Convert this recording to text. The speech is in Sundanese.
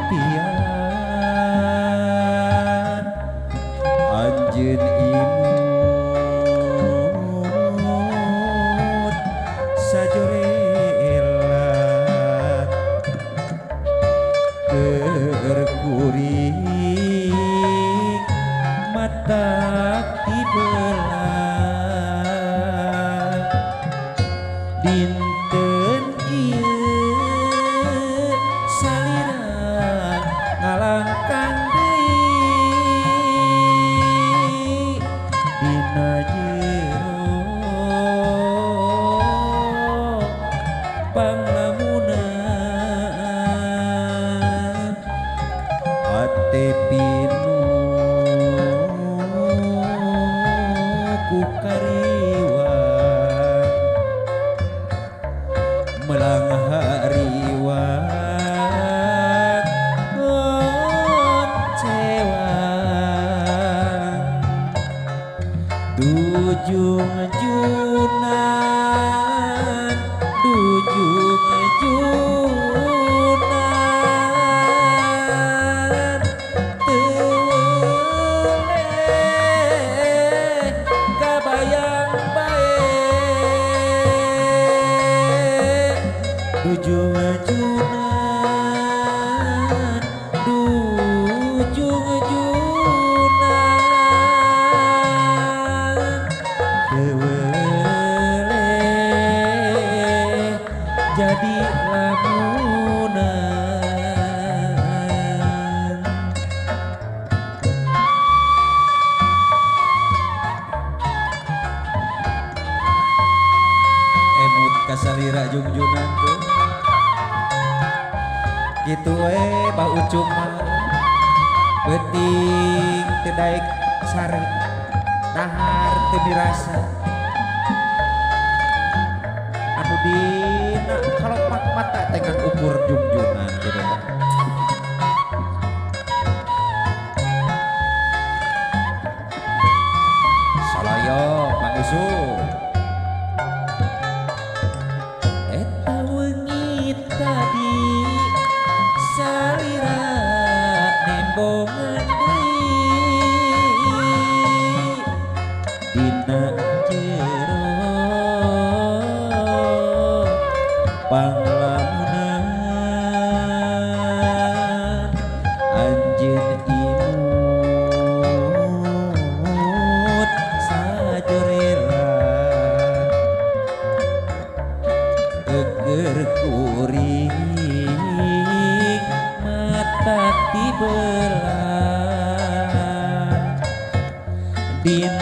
impian anjeun imut sajorela terkuring mata dibelah dinten ieu salira ngalangkang deui dina jero panglamunan hate pinu ku kariwang melang hariwang ngoncewang dujung junan teuleeh kabayang bae dujung junan teuleeh jadi lamunan emut kasalira jungjunan tuh gitu bah ucung mah penting teu daek sare dahar teu dirasa anu dina kalopak mata dengan ukur jungjunan gitu salayo mangusu eta wengi tadi salira nembongan deui dina jero panglamunan anjeun imut sajorela eger kuring mata dibelah din